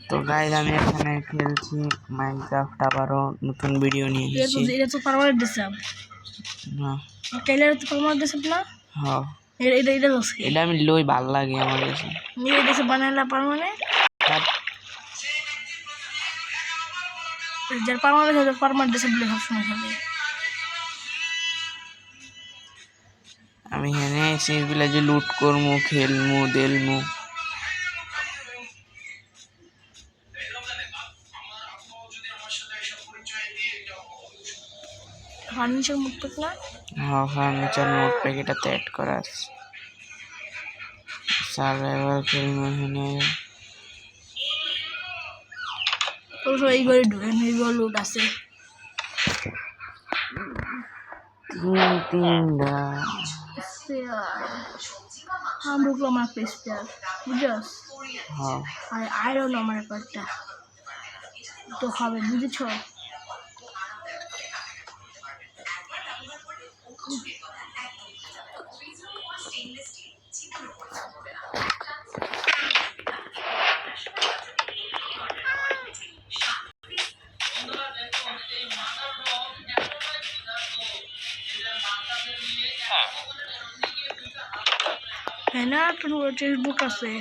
তো গাইস আমি এখানে খেলছি মাইনক্রাফট, আবারও নতুন ভিডিও নিয়ে এসেছি। এটা তো পার্মানেন্ট ডিসেব না টেইলার তো পার্মানেন্ট ডিসেব না। হ্যাঁ এটা দোস এটা আমি লই ভাল লাগে আমার কাছে। আমি এটা সে বানাইলা পার্মানেন্ট যার পার্মানেন্ট ডিসেব বলে সব সময় খেলে। আমি হেনে এসে ভিলেজে লুট করমু, খেলমু, দেলমু। ফার্নিচার মুক্ত না। হ্যাঁ ফার্নিচার মোড প্যাকেটাতে অ্যাড করা আছে। সার্ভাইভাল খেলমু হেনে। তো এই ঘরে ঢুকেন, এই ঘর লুট আছে তিনটা আমি ঢুকলো আমার পেস্টার বুঝছস। হ্যাঁ আর আয়রন আমার একটা তো হবে বুঝেছ। হ্যাঁ না বুক আছে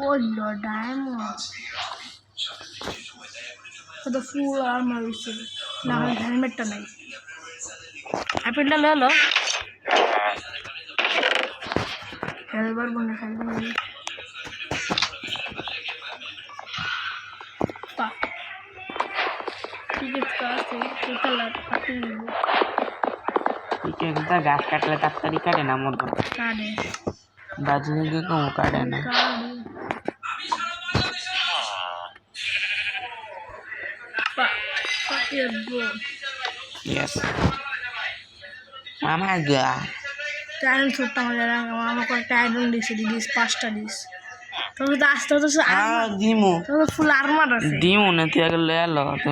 ওই ডায়মন্ড তো ফুল আর্মার হয়েছে না, হেলমেটটা নাই। অ্যাপেলটা লো খেলবার মনে খেলবে গাছ কাটলে তাড়াতাড়ি কাটে না মতন, কাটে দার্জিলিংয়ে কম কাটে না। Yes. Mama gua. টাইম ছোট্ট আমাকে একটা আইরন দিছে দিস 5টা দিস তবে তো আস্তে তো দিমু তবে ফুল আর্মার আছে দিমু না তুই আগে লয়ে আলো তো।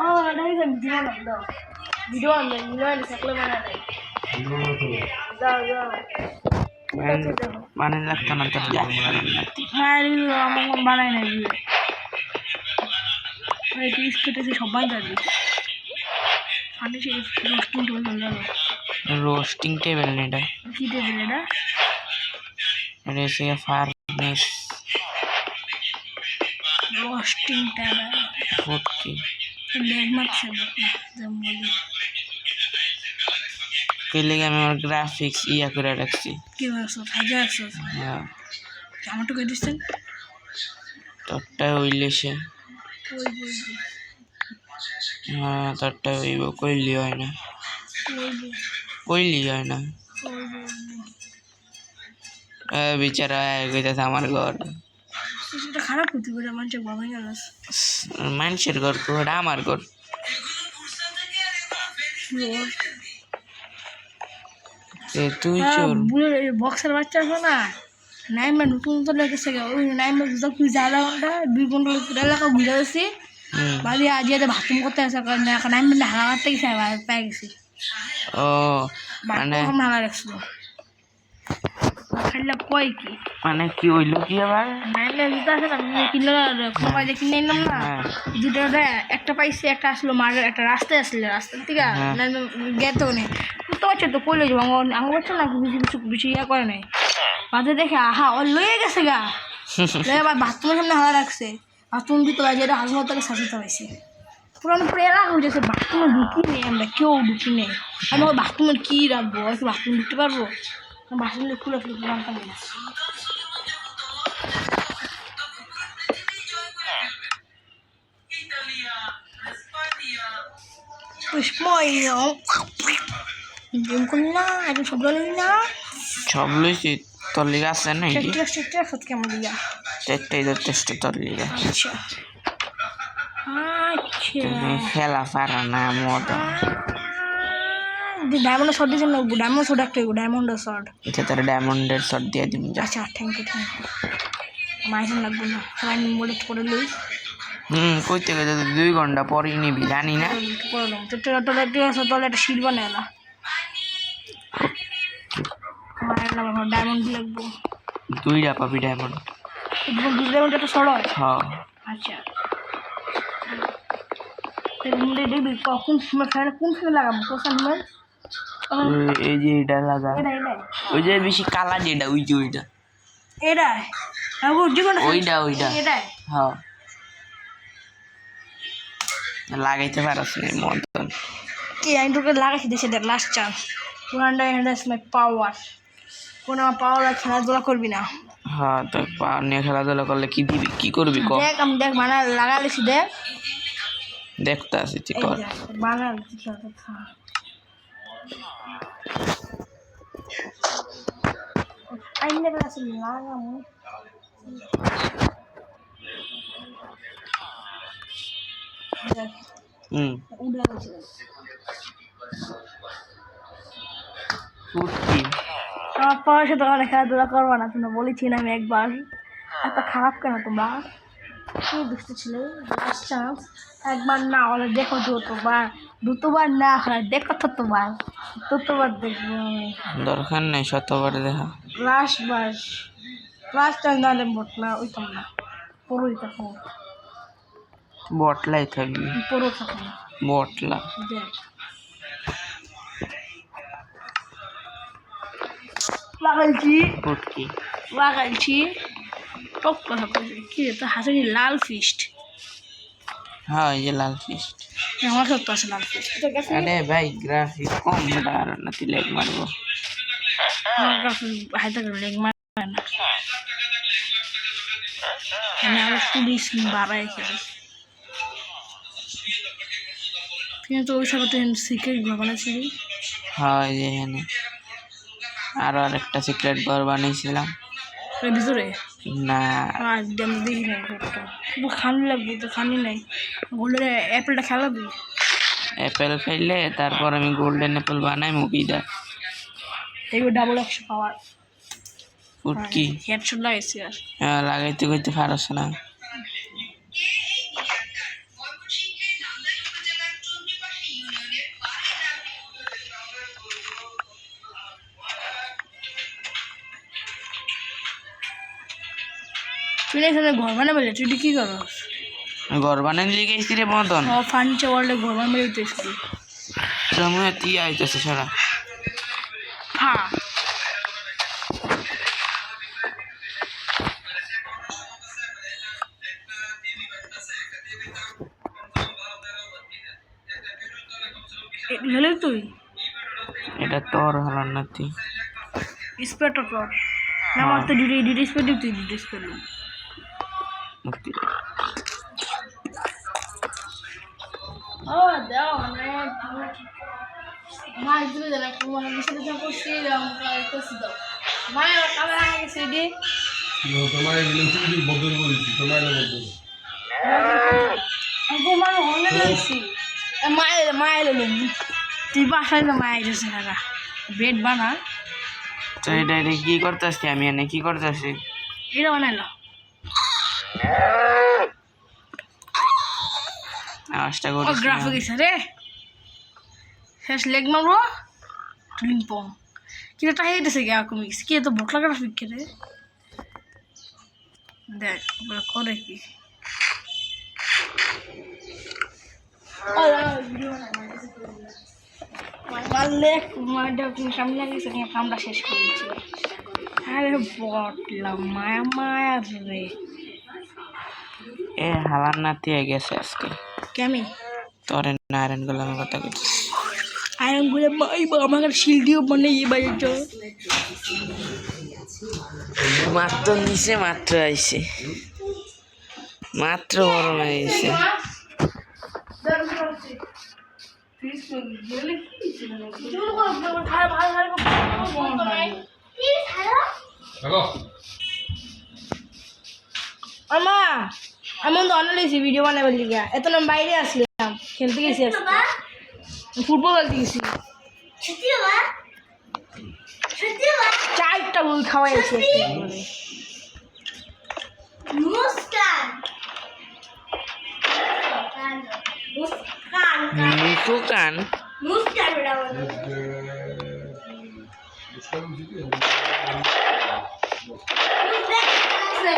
ও নাই যে ভিডিও আনলে থাকলে মানে নাই যাও মানে লাগতো না তোর যা আমার বানাই নাই পিস কেটেছে সবাই জানি। রোস্টিং টেবিল নেটা কি টেবিল এটা রেসে ফার্নেস রোস্টিং টেবিল ফুটকি লেগ মারছে যেমন বলি কইলে আমি আমার গ্রাফিক্স ইয়া করে রাখছি। কি বলছো হাজার একশো আমারটা কই দিচ্ছেন তোরটা হইলে সে হ্যাঁ তোরটা হইব কইলি হয় না, কইলি হয় না। বিচারা কইতাছে আমার ঘর খারাপ হতে পারে মানুষের বাবা গেল মানুষের ঘর তো ওটা আমার ঘর। তুই চোর বক্সের বাচ্চা আছে না নাইমা নতুন নতুন লেগেছে ওই নাইমা তুই যারা 2 ঘন্টা এলাকা ঘুরে গেছি বাড়ি আজ বাথরুম করতে আসে নাইমা হালা মারতে গেছে পেয়ে গেছি। ও মানে হালা রাখছিল খাইলে কয় কি মানে কি হইলো কি আবার নাইমা জুতা আছে না কিনলো সবাই যে কিনে নিলাম না জুতাটা একটা পাইছি একটা আসলো মার্কেট একটা রাস্তায় আসলে রাস্তার থেকে গেতো নেই তো বাচ্চা তো কইলে যাবো আমার বাচ্চা না বেশি ইয়া করে নাই বাজে দেখে আহা ও লয়ে গেছে গা আবার বাথরুমের সামনে হাওয়া রাখছে বাথরুম দিতে পারে যেটা হাজমত তাকে শাসিতে হয়েছে পুরানো প্রেরা হয়ে যাচ্ছে বাথরুমে ঢুকি নেই আমরা কেউ ঢুকি নেই আমি বাথরুমের কী রাখবো কি বাথরুম ঢুকতে পারবো বাথরুমে খুলে জানতাম না। সব লইছি তোর লিগা আছে না কেমন দিয়া চারটাই যথেষ্ট তোর লিগা। আচ্ছা খেলা পারা না মত ডায়মন্ডের শট দিয়েছেন না ডায়মন্ড শট একটা ডায়মন্ডের শট এটা তোর ডায়মন্ডের শট দিয়ে দিন। আচ্ছা থ্যাংক ইউ মাইসন লাগবে না সবাই বলে করে লই কইতে গেছে 2 ঘন্টা পরই নিবি জানি না তোলে একটা শিট বানায় না ডায়মন্ড লাগবো দুইটা পাবি ডায়মন্ড। দুটো একটা সরো হ্যাঁ আচ্ছা দেখবি কোন সময় ফেলে কোন সময় লাগাবো কোন সময় এই যে এটা লাগা ওই যে বেশি কালা যেটা ওই যে ওইটা এটা ওইটা ওইটা হ্যাঁ লাগাইতে পারস না মতন কি আমি তোকে লাগাইছি দেশে দেখ লাস্ট চান্স 100 মাই পাওয়ার কোন আমার পাওয়ার খেলাধুলা করবি না হ্যাঁ তো পাওয়ার নিয়ে খেলাধুলা করলে কি দিবি কি করবি কম দেখ আমি দেখ বানা লাগাইছি দেখ দেখতে আসি তুই কর বানা I never seen Lana. ফুটকি আমার পড়ার সাথে অনেক খেলাধুলা করবো না তোমরা বলেছি না আমি একবার এত খারাপ কেন তোমরা কি দুষ্ট ছিল লাস্ট চান্স একবার না হলে দেখো দুটোবার না হলে দেখো ততবার দেখবো দরকার নেই শতবার দেখা লাস্ট চান্স না হলে বট না ওইতাম না পড়োই থাকো বটলাই থাকবি পড়ো থাকো বটলা দেখ লাগাইছি টপ কথা বলছি কি তো হাসি লাল ফিস্ট হ্যাঁ এই যে লাল ফিস্ট আমার সত্য আছে লাল ফিস্ট আরে ভাই গ্রাফিক কম আর নাতি লেগ মারবো আমার গ্রাফিক হাইতে লেগ মারে না আমি আরো ফুলি স্ক্রিন বাড়াই খেলি কিন্তু ওই সময় তো সিক্রেট ঘর বানাইছিলি হ্যাঁ এই যে এখানে আরো আরেকটা সিক্রেট ঘর বানিয়েছিলাম ভিতরে না আমি দেখি নাই ঘরটা খানি লাগবে তো খানি নাই গোল্ডেন অ্যাপেলটা খেলাবি অ্যাপেল খাইলে তারপর আমি গোল্ডেন অ্যাপেল বানাই মুভিটা এগুলো ডাবল 100 পাওয়ার ফুটকি হেডশট লাগাইছি আর হ্যাঁ লাগাইতে কইতে পারছ না তুই এখানে ঘর বানাবে তুই কি করস ঘর বানাই লিখেছি রে মদন ফার্নিচার ওয়ার্ল্ডে ঘর বানাবে দিতেছি সময় তুই আইতেছে সারা হ্যাঁ তুই এটা তোর হলার নাতি স্পেটার তোর না আমার তো ডিডি স্পেড তুই ডিডি স্পেড ও দাও মা ইদুরে জানা কোন বিষয়ে যা করছি আমরা করছি দাও মা ক্যামেরা আগে সেডি তোমার এগুলো তুমি বদল করেছি তোমার বদল আমি মানে হলে লাগছি মায়ের তুই বাসায় না মায়ের গেছে না বেড বানা তো এটা কি করতেছি আমি এনে কি করতেছি এটা বানাইলো আওয়াজটা করছি গ্রাফিক আছে রে শেষ লেগ মারবো লিম্পং কিন্তু টাই দিতেছে গা কমিক্স কি তো বটলা গ্রাফিক কে রে দেখ করে কি মারলে সামনে গেছে কামটা শেষ করে দিচ্ছি আরে বটলাম মায়া রে এ হালার নাতি গেছে আজকে কেমি তোর নারায়ণ গোলামের কথা বলছিস আয়রন গুলো আমার শিল দিও মানে এই বাড়ির মাত্র নিচে মাত্র আইছে মাত্র গরম আইছে আমা আমি তো অন্য লেছি ভিডিও বানাবার লিগা এত নাম বাইরে আসলাম খেলতে গেছি আজকে ফুটবল খেলতে গেছি চারটা বই খাওয়াইছি মুস্কান আছে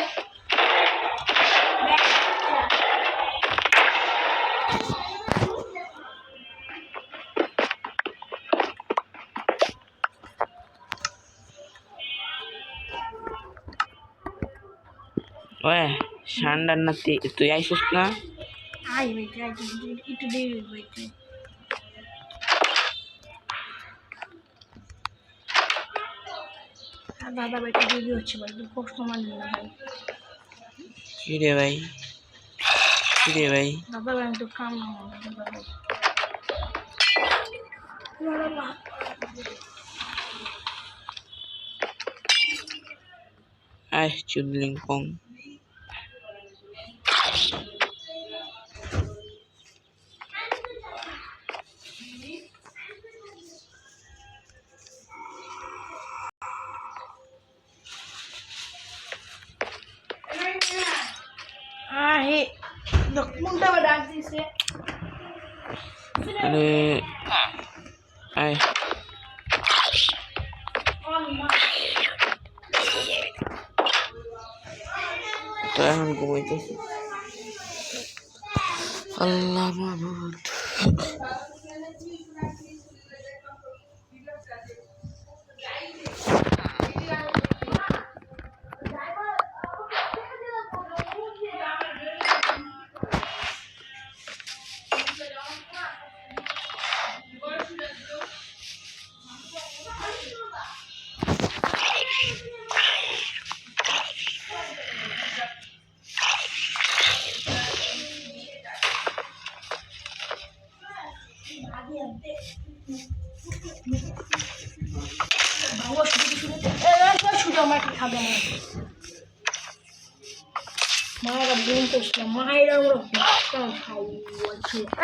ওই ঠান্ডার না তুই আইসিস না আই বেটে একটু দেরি বেটে দাদা বেটে দেরি হচ্ছে ভাই কষ্ট মানি না ভাই কিরে ভাই দাদা ভাই আমি তো কাম না আয় চুদলিং পং হে কোনটা ডাক দিছে আরে আয় তো এখন ঘুমাইতেছি আল্লাহ মাহবুদ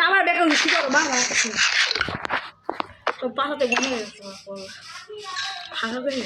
আমার বেকার শুরু বাবা তো পাশাতে গনে গেছে ভালো করে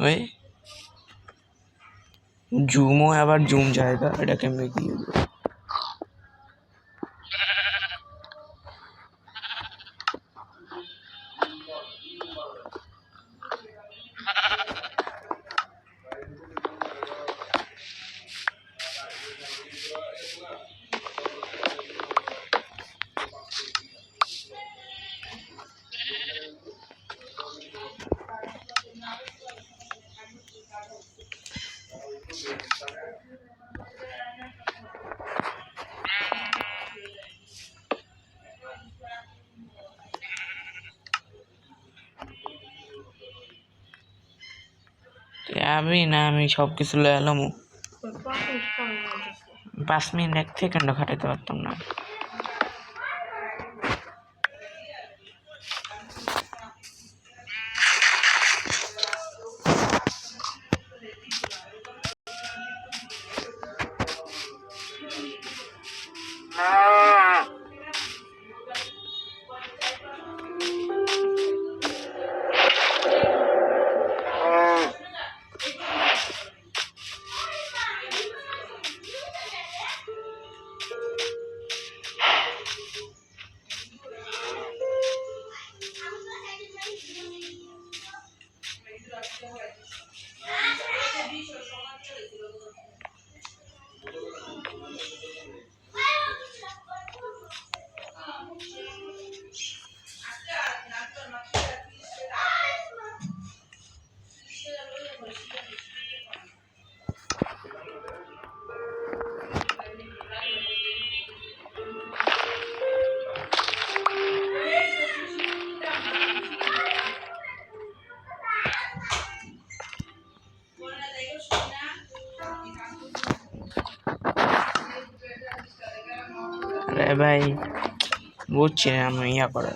ওই জুমও আবার জুম জায়গা এটা কেমনে কি আমি সব কিছু লয়ে এলাম 5 মিনিট 1 সেকেন্ডও খাটাইতে পারতাম না আরে ভাই বুঝছি না আমি ইয়া করে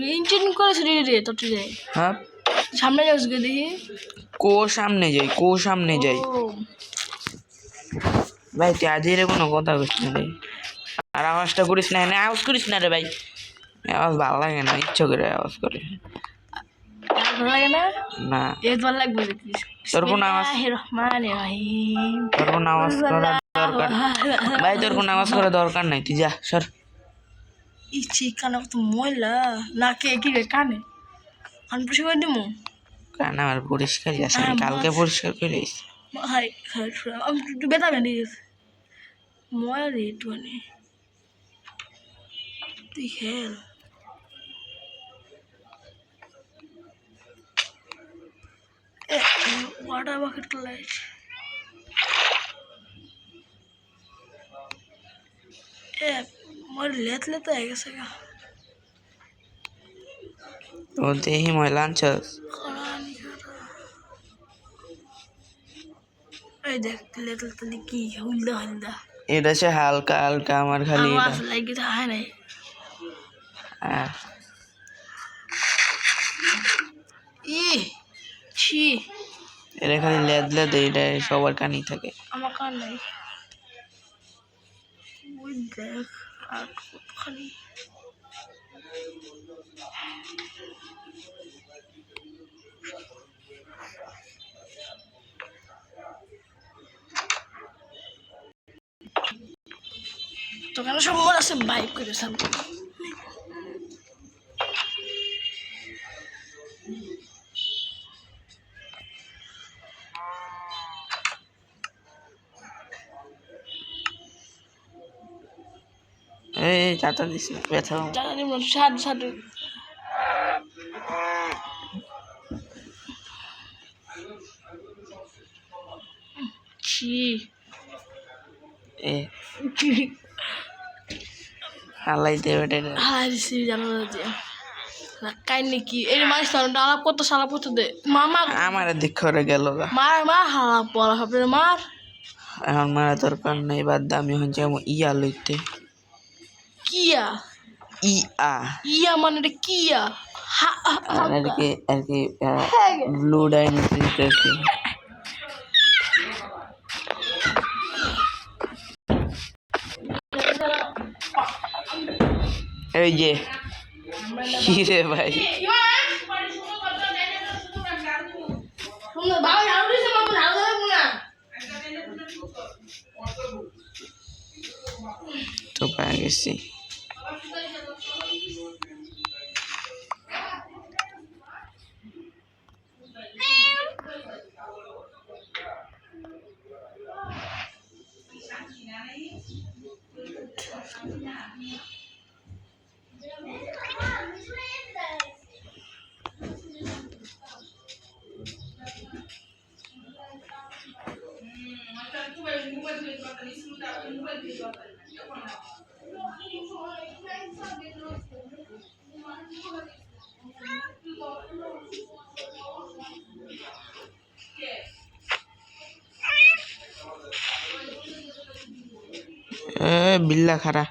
ইঞ্জিন করেছে রে তোর হ্যাঁ সামনে যাস গে দেখি কো সামনে যাই ভাই তুই আজ রে কোনো কথা কইস না রে আর আওয়াজটা করিস না এনে আওয়াজ করিস না রে ভাই আওয়াজ ভালো লাগে না ইচ্ছা করে আওয়াজ করে ভালো লাগে না না এ ভালো লাগবে দেখিস তোর কোনো আওয়াজ করার দরকার ভাই তোর কোনো আওয়াজ করার দরকার নাই তুই যা সর ইচ্ছি কানে কত ময়লা নাকে কি রে কানে কান পরিষ্কার করে দিমু কান আমার পরিষ্কারই আছে আমি কালকে পরিষ্কার করিস হাই আমি একটু বেতা বেঁধে গেছে ময়লা রে একটু তুই খেল water bucket light मोर लेत है कैसे का बोलते ही महिलान चल এই দেখ लेत কি হলদা হলদা এটা সে হালকা হালকা আমার খালি আওয়াজ লাগে তো হয় না ই ছি এটা খালি লেদ এটা সবার কানেই থাকে আমার কান নাই ওই দেখ আর খালি তো কেন সব মনে আছে বাইক করে সব এই চাটা দিস না ব্যথা জানি না সাদ সাদ ছি এ হালাই দেবে এটা হাসি জানো যে না কাই নাকি এই মাছ ডালা কত সালা পড়তে দে মামা আমার দিক করে গেল মার হালা পড়া হবে মার এখন মারা দরকার নেই, বাদ দে, আমি এখন যাবো ইয়া লইতে। কিয়া ইয়া ইয়া মানে এটা কিয়া আর কি ব্লু ডাইনোসর। এই যে কি রে ভাই, তো পেয়ে গেছি। বিল্লা খারা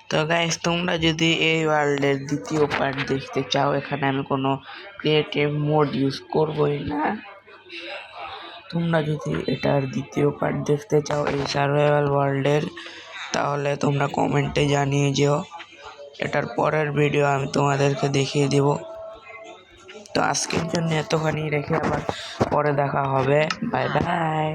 তো গাইস, তোমরা যদি এই ওয়ার্ল্ডের দ্বিতীয় পার্ট দেখতে চাও, এখানে আমি কোনো ক্রিয়েটিভ মোড ইউজ করবই না। তোমরা যদি এটার দ্বিতীয় পার্ট দেখতে চাও এই সার্ভাইভাল ওয়ার্ল্ডের, তাহলে তোমরা কমেন্টে জানিয়ে যেও, এটার পরের ভিডিও আমি তোমাদেরকে দেখিয়ে দেব। তো আজকের জন্য এতখানি রেখে আবার পরে দেখা হবে। Bye bye.